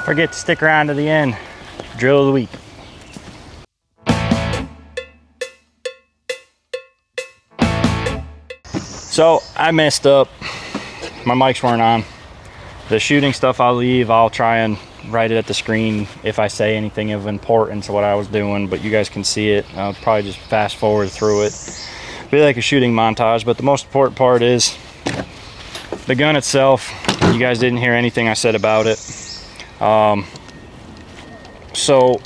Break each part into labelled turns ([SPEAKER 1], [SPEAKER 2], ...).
[SPEAKER 1] forget to stick around to the end. Drill of the week. So I messed up. My mics weren't on. The shooting stuff I'll leave. I'll try and write it at the screen if I say anything of importance to what I was doing, but you guys can see it. I'll probably just fast forward through it. Be like a shooting montage, but the most important part is the gun itself. You guys didn't hear anything I said about it. So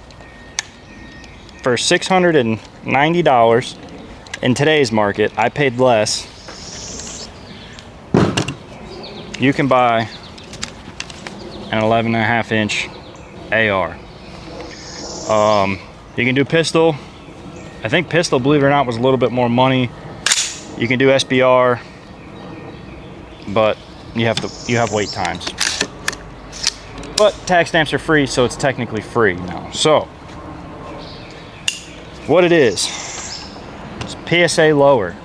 [SPEAKER 1] for $690 in today's market, I paid less. You can buy an 11.5-inch AR. You can do pistol. I think pistol, believe it or not, was a little bit more money. You can do SBR, but you have wait times. But tax stamps are free, so it's technically free now. So what it is, it's PSA lower.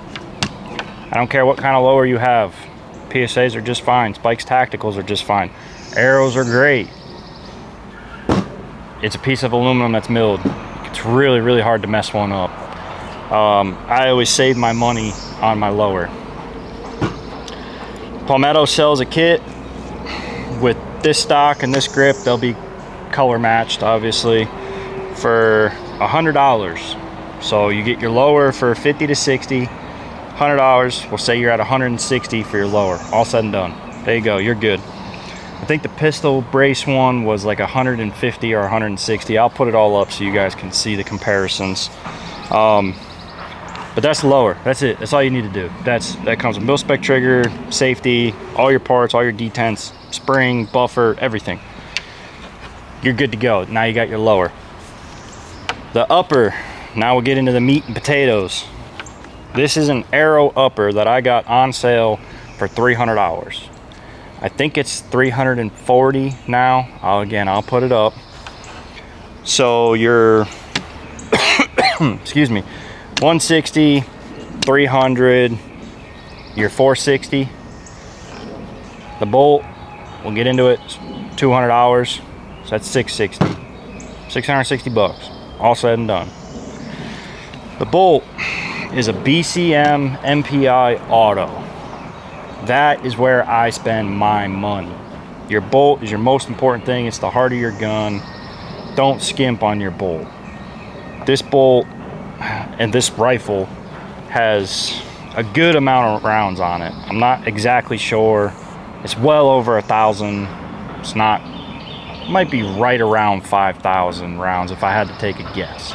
[SPEAKER 1] I don't care what kind of lower you have. PSAs are just fine. Spikes Tacticals are just fine. Arrows are great. It's a piece of aluminum that's milled. It's really, really hard to mess one up. I always save my money on my lower. Palmetto sells a kit with this stock and this grip. They'll be color matched, obviously, for $100. So you get your lower for 50 to 60. $100. We'll say you're at 160 for your lower. All said and done. There you go. You're good. I think the pistol brace one was like 150 or 160. I'll put it all up so you guys can see the comparisons. But that's lower. That's it. That's all you need to do. That comes with mil-spec trigger, safety, all your parts, all your detents, spring, buffer, everything. You're good to go. Now you got your lower. The upper. Now we'll get into the meat and potatoes. This is an Arrow upper that I got on sale for $300. I think it's $340 now. I'll put it up. So you're, excuse me, 160, 300, you're 460. The bolt, we'll get into it, $200. So that's 660 bucks, all said and done. The bolt is a BCM MPI auto. That is where I spend my money. Your bolt is your most important thing. It's the heart of your gun. Don't skimp on your bolt. This bolt and this rifle has a good amount of rounds on it. I'm not exactly sure. It's well over 1,000. It's not, might be right around 5,000 rounds if I had to take a guess.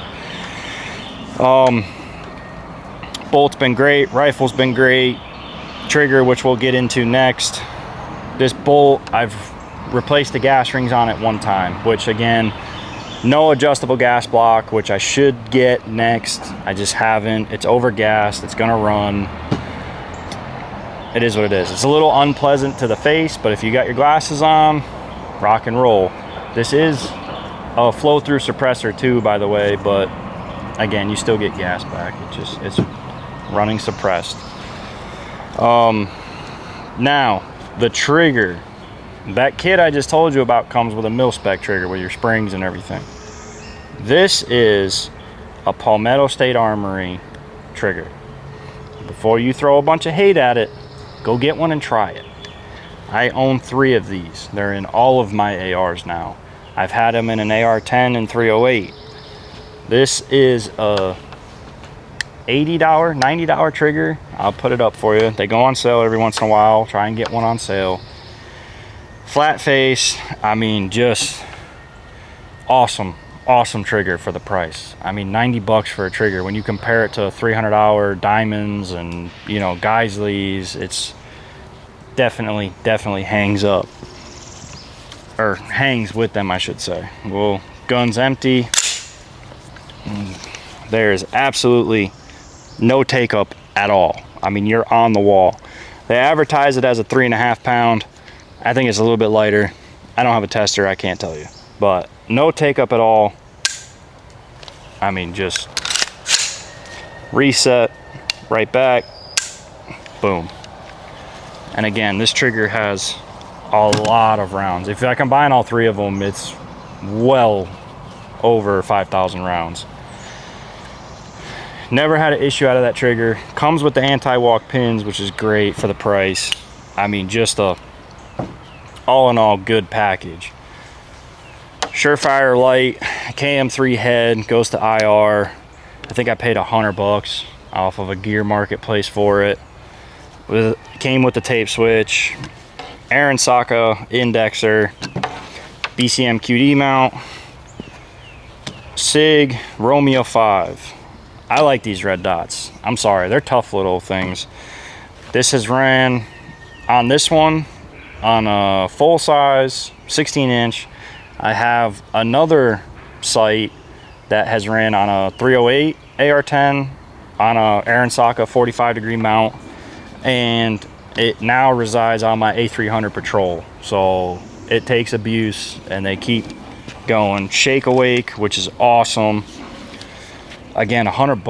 [SPEAKER 1] Bolt's been great, rifle's been great, trigger, which we'll get into next. This bolt, I've replaced the gas rings on it one time, which again, no adjustable gas block, which I should get next. I just haven't. It's over gassed, it's gonna run. It is what it is. It's a little unpleasant to the face, but if you got your glasses on, rock and roll. This is a flow-through suppressor too, by the way, but again, you still get gas back. It's running suppressed. Now the trigger, that kit I just told you about comes with a mil-spec trigger with your springs and everything. This is a Palmetto State Armory trigger. Before you throw a bunch of hate at it, go get one and try it. I own 3 of these. They're in all of my ARs now. I've had them in an AR-10 and 308. This is a $80, $90 trigger. I'll put it up for you. They go on sale every once in a while. Try and get one on sale. Flat face, I mean, just awesome trigger for the price. I mean, 90 bucks for a trigger. When you compare it to $300 diamonds and, you know, Geisleys, it's definitely hangs up. Or hangs with them, I should say. Well, gun's empty. There's absolutely no take up at all. I mean, you're on the wall. They advertise it as a 3.5 pound. I think it's a little bit lighter. I don't have a tester, I can't tell you, but no take up at all. I mean, just reset, right back, boom. And again, this trigger has a lot of rounds. If I combine all three of them, it's well over 5,000 rounds. Never had an issue out of that trigger. Comes with the anti-walk pins, which is great for the price. I mean, just a all in all good package. Surefire light, KM3 head, goes to IR. I think I paid $100 off of a gear marketplace for it. Came with the tape switch, Aaron Saka indexer, BCM QD mount, SIG Romeo 5. I like these red dots. I'm sorry, they're tough little things. This has ran on this one on a full size 16-inch. I have another sight that has ran on a 308 AR-10 on a Aaron Saka 45-degree mount, and it now resides on my A300 Patrol. So it takes abuse and they keep going. Shake awake, which is awesome. Again, $100.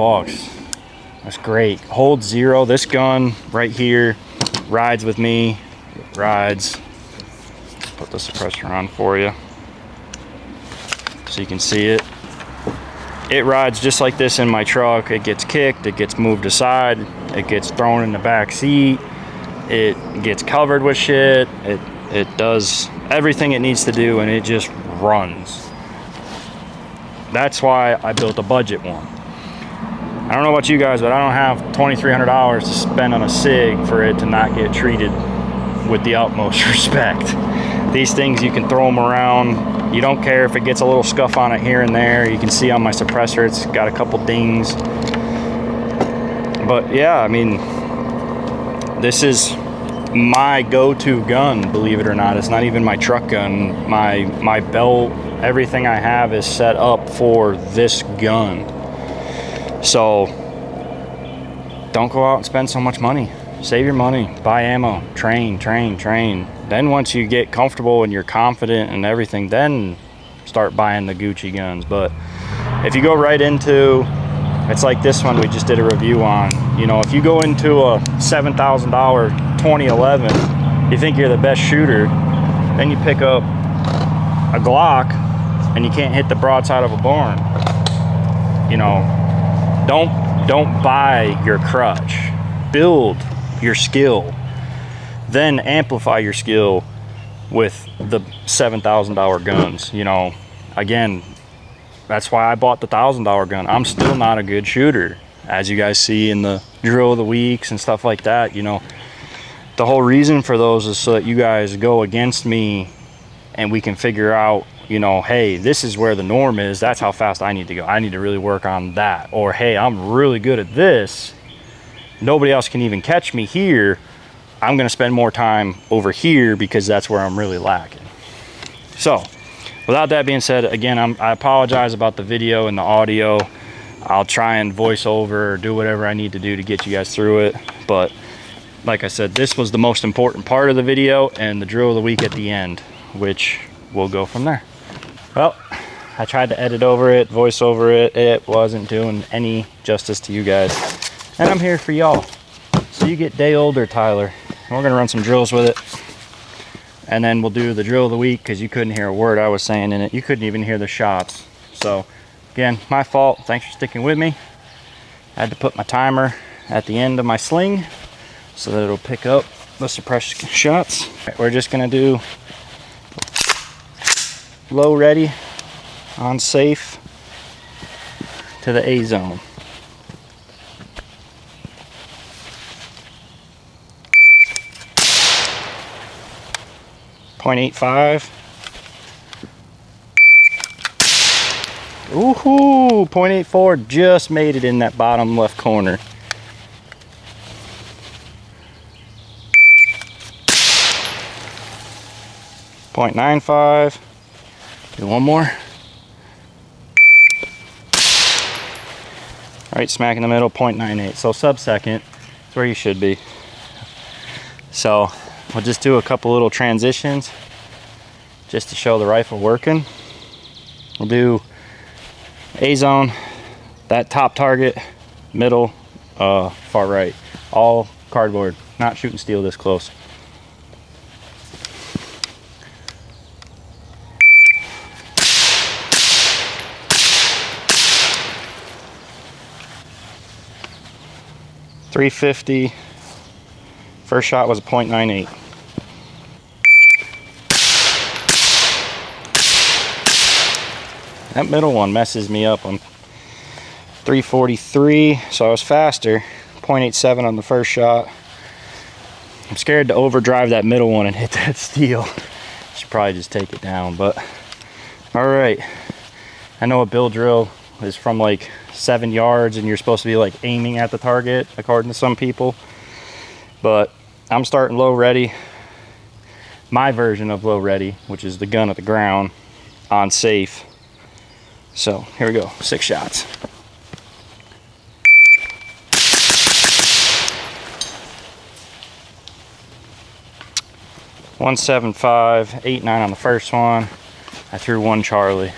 [SPEAKER 1] That's great. Hold zero. This gun right here rides with me. It rides. Put the suppressor on for you so you can see it. It rides just like this in my truck. It gets kicked, it gets moved aside, it gets thrown in the back seat, it gets covered with shit, it does everything it needs to do, and it just runs. That's why I built a budget one. I don't know about you guys, but I don't have $2,300 to spend on a SIG for it to not get treated with the utmost respect. These things, you can throw them around. You don't care if it gets a little scuff on it here and there. You can see on my suppressor, it's got a couple dings. But yeah, I mean, this is my go-to gun, believe it or not. It's not even my truck gun. My belt, everything I have is set up for this gun. So don't go out and spend so much money. Save your money, buy ammo, train. Then once you get comfortable and you're confident and everything, then start buying the Gucci guns. But if you go right into, it's like this one we just did a review on. You know, if you go into a $7,000 2011, you think you're the best shooter, then you pick up a Glock and you can't hit the broadside of a barn. You know, don't buy your crutch. Build your skill. Then amplify your skill with the $7,000 guns. You know, again, that's why I bought the $1,000 gun. I'm still not a good shooter, as you guys see in the drill of the weeks and stuff like that. You know, the whole reason for those is so that you guys go against me and we can figure out, you know, hey, this is where the norm is. That's how fast I need to go. I need to really work on that. Or, hey, I'm really good at this. Nobody else can even catch me here. I'm going to spend more time over here because that's where I'm really lacking. So without that being said, again, I apologize about the video and the audio. I'll try and voice over or do whatever I need to do to get you guys through it. But like I said, this was the most important part of the video, and the drill of the week at the end, which we'll go from there. Well, I tried to edit over it, voice over it. It wasn't doing any justice to you guys. And I'm here for y'all. So you get day older, Tyler. And we're gonna run some drills with it. And then we'll do the drill of the week, because you couldn't hear a word I was saying in it. You couldn't even hear the shots. So again, my fault. Thanks for sticking with me. I had to put my timer at the end of my sling so that it'll pick up the suppressed shots. We're just gonna do low ready on safe to the A zone. .85. Ooh, 0.84, just made it in that bottom left corner. .95. Do one more. Right smack in the middle, 0.98. So sub-second, that's where you should be. So we'll just do a couple little transitions just to show the rifle working. We'll do A zone, that top target, middle, far right. All cardboard, not shooting steel this close. 350. First shot was a .98. That middle one messes me up on 343, so I was faster. .87 on the first shot. I'm scared to overdrive that middle one and hit that steel. Should probably just take it down, but all right. I know a bill drill is from like 7 yards and you're supposed to be like aiming at the target according to some people, but I'm starting low ready, my version of low ready, which is the gun at the ground on safe. So here we go, 6 shots. .175, 8.9 on the first one. I threw one Charlie.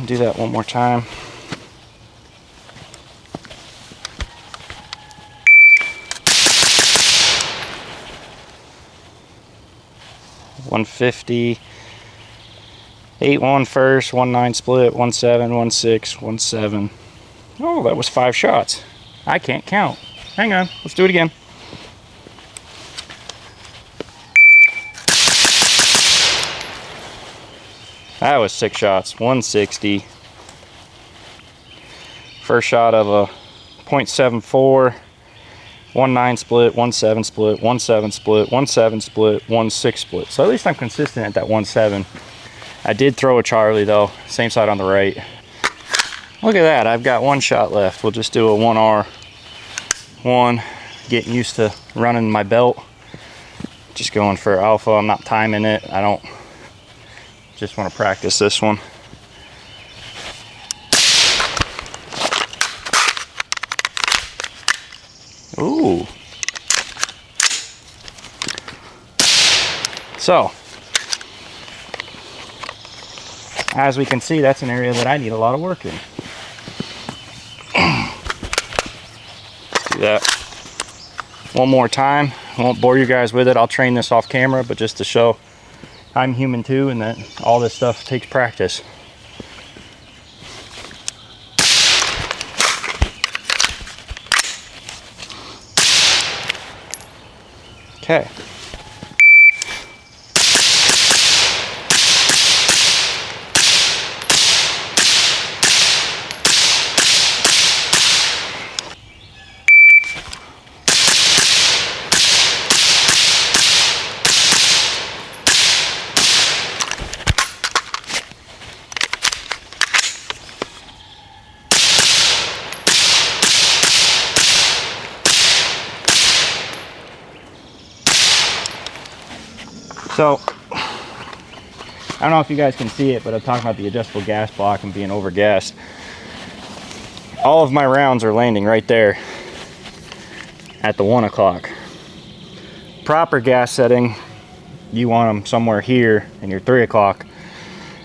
[SPEAKER 1] Do that one more time. .150, 8.1 first, 1.9 split, 1.7, 1.6, 1.7. Oh, that was 5 shots. I can't count. Hang on, let's do it again. That was 6 shots, 160. First shot of a .74, 1.9 split, 1.7 split, 1.7 split, 1.7 split, 1.6 split. So at least I'm consistent at that 1.7. I did throw a Charlie though, same side on the right. Look at that, I've got 1 shot left. We'll just do a 1R1, getting used to running my belt. Just going for alpha, I'm not timing it. I don't just want to practice this one. Ooh. So, as we can see, that's an area that I need a lot of work in. Let's do that one more time. I won't bore you guys with it. I'll train this off camera, but just to show I'm human too, and that all this stuff takes practice. Okay. So, I don't know if you guys can see it, but I'm talking about the adjustable gas block and being overgassed. All of my rounds are landing right there at the 1 o'clock. Proper gas setting, you want them somewhere here in your 3 o'clock,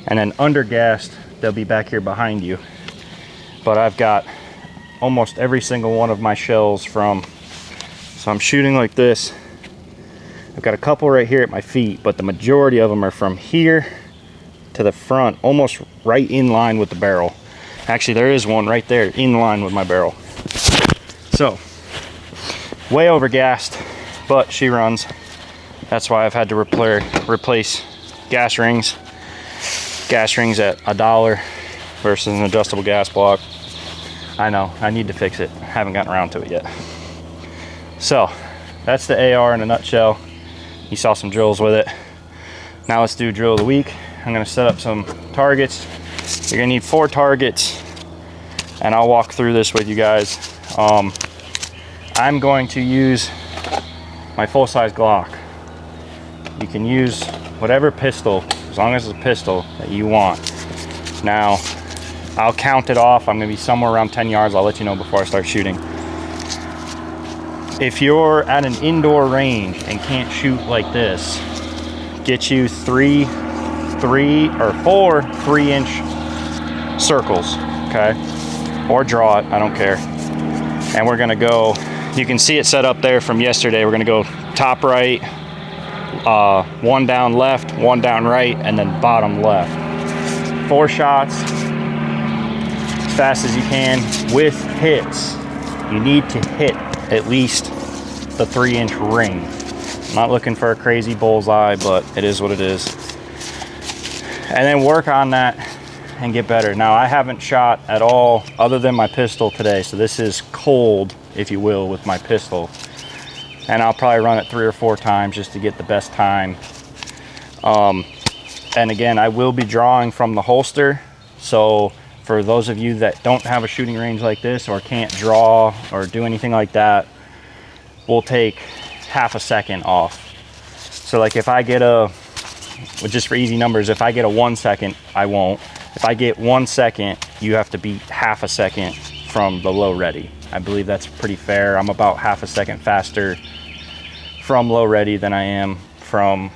[SPEAKER 1] and then undergassed, they'll be back here behind you. But I've got almost every single one of my shells from, so I'm shooting like this. I've got a couple right here at my feet, but the majority of them are from here to the front, almost right in line with the barrel. Actually, there is one right there in line with my barrel. So, way overgassed, but she runs. That's why I've had to replace gas rings. Gas rings at $1 versus an adjustable gas block. I know, I need to fix it. Haven't gotten around to it yet. So, that's the AR in a nutshell. You saw some drills with it. Now let's do drill of the week. I'm gonna set up some targets. You're gonna need 4 targets, and I'll walk through this with you guys. I'm going to use my full-size Glock. You can use whatever pistol, as long as it's a pistol that you want. Now, I'll count it off. I'm gonna be somewhere around 10 yards. I'll let you know before I start shooting. If you're at an indoor range and can't shoot like this, get you 4 3-inch circles, okay? Or draw it, I don't care. And we're gonna go, you can see it set up there from yesterday. We're gonna go top right, 1 down left, 1 down right, and then bottom left. 4 shots as fast as you can with hits. you need to hit at least the 3-inch ring. I'm not looking for a crazy bullseye, but it is what it is. And then work on that and get better. Now, I haven't shot at all other than my pistol today, so this is cold, if you will, with my pistol. And I'll probably run it 3 or 4 times just to get the best time. And again, I will be drawing from the holster. So for those of you that don't have a shooting range like this or can't draw or do anything like that, we'll take half a second off. So like if I get just for easy numbers, if I get a 1 second, I won't. If I get 1 second, you have to be half a second from the low ready. I believe that's pretty fair. I'm about half a second faster from low ready than I am from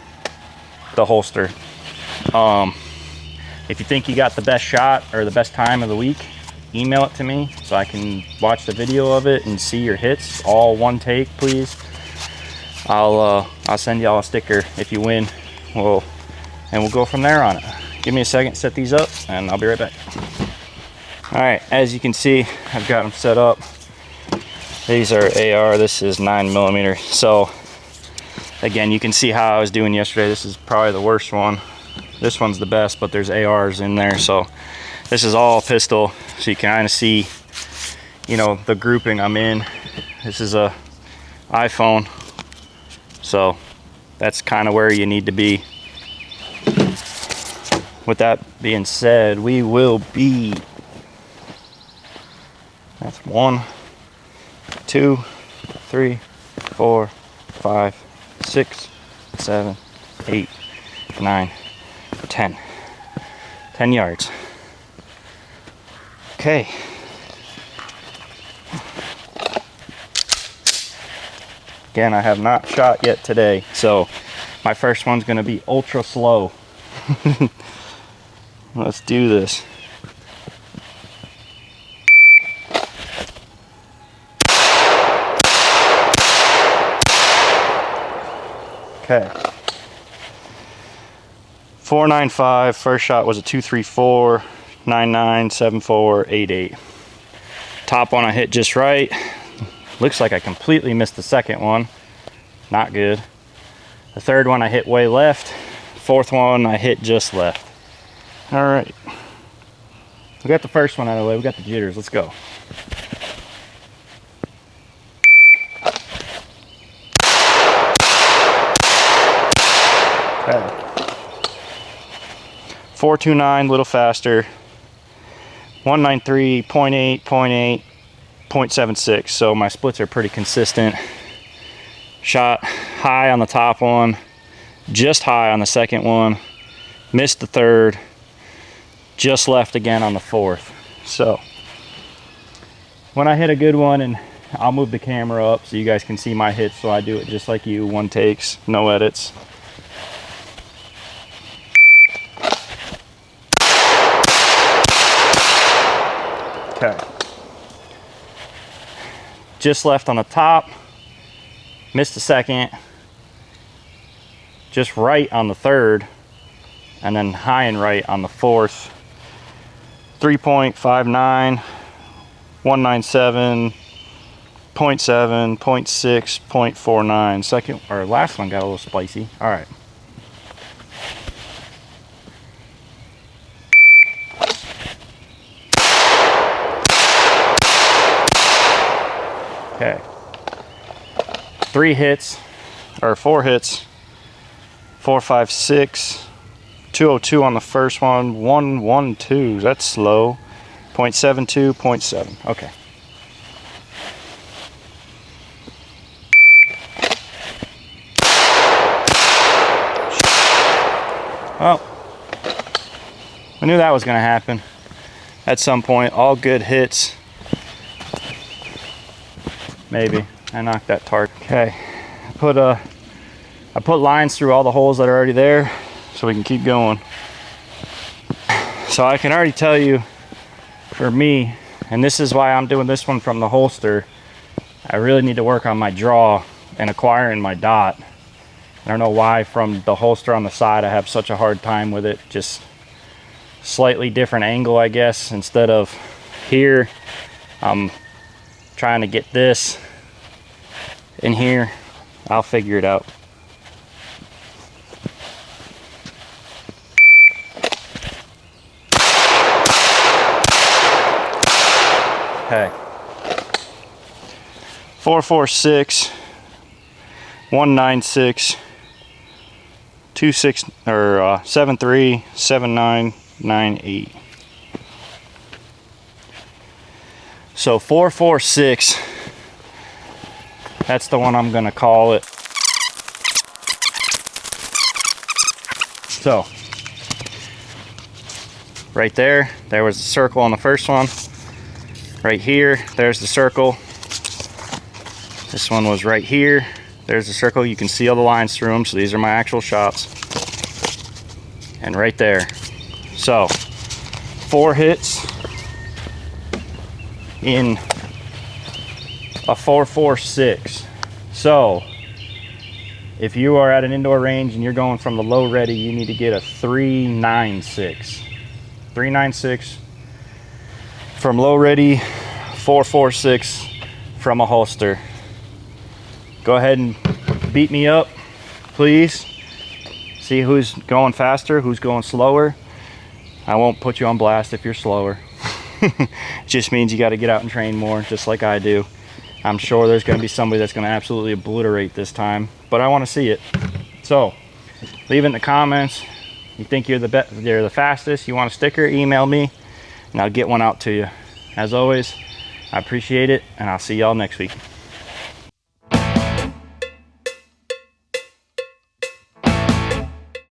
[SPEAKER 1] the holster. If you think you got the best shot or the best time of the week, email it to me so I can watch the video of it and see your hits, all one take, please. I'll send y'all a sticker if you win. And we'll go from there on it. Give me a second, set these up, and I'll be right back. All right, as you can see, I've got them set up. These are AR, this is 9mm. So again, you can see how I was doing yesterday. This is probably the worst one. This one's the best, but there's ARs in there. So this is all pistol. So you can kind of see, you know, the grouping I'm in. This is a iPhone. So that's kind of where you need to be. With that being said, we will be, that's 1, 2, 3, 4, 5, 6, 7, 8, 9, 10. 10 yards. Okay. Again, I have not shot yet today, so my first one's gonna be ultra slow. Let's do this. Okay. 495. First shot was a 234, 99, 74, 88. Top one I hit just right. Looks like I completely missed the second one. Not good. The third one I hit way left. Fourth one I hit just left. All right. We got the first one out of the way. We got the jitters. Let's go. Okay. 429, a little faster. 193, 0.8, 0.8, 0.76. So my splits are pretty consistent. Shot high on the top one, just high on the second one, missed the third, just left again on the fourth. So when I hit a good one, and I'll move the camera up so you guys can see my hits, so I do it just like you, one takes, no edits. Okay. Just left on the top, missed the second, just right on the third, and then high and right on the fourth. 3.59, 197, 0.7, 0.6, 0.49. Second or last one got a little spicy. All right. Okay. 3 hits, or 4 hits. 4, 5, 6. 202 on the first one. 112. That's slow. 0.72, 0.7. Okay. Well, I knew that was going to happen at some point. All good hits. Maybe. I knocked that target. Okay. I put lines through all the holes that are already there so we can keep going. So I can already tell you, for me, and this is why I'm doing this one from the holster, I really need to work on my draw and acquiring my dot. I don't know why from the holster on the side I have such a hard time with it. Just slightly different angle, I guess. Instead of here, I'm trying to get this in here. I'll figure it out. Okay. 446 196 26 or 737998. So 446, that's the one I'm gonna call it. So right there was the circle on the first one. Right here, there's the circle. This one was right here. There's the circle. You can see all the lines through them. So these are my actual shots. And right there. So 4 hits in a 4.46. So if you are at an indoor range and you're going from the low ready, you need to get a 3.96. 3.96 from low ready, 4.46 from a holster. Go ahead and beat me up, please. See who's going faster, who's going slower. I won't put you on blast if you're slower. It just means you got to get out and train more, just like I do. I'm sure there's going to be somebody that's going to absolutely obliterate this time, but I want to see it. So leave it in the comments. You think you're the fastest, you want a sticker, email me and I'll get one out to you. As always, I appreciate it, and I'll see y'all next week.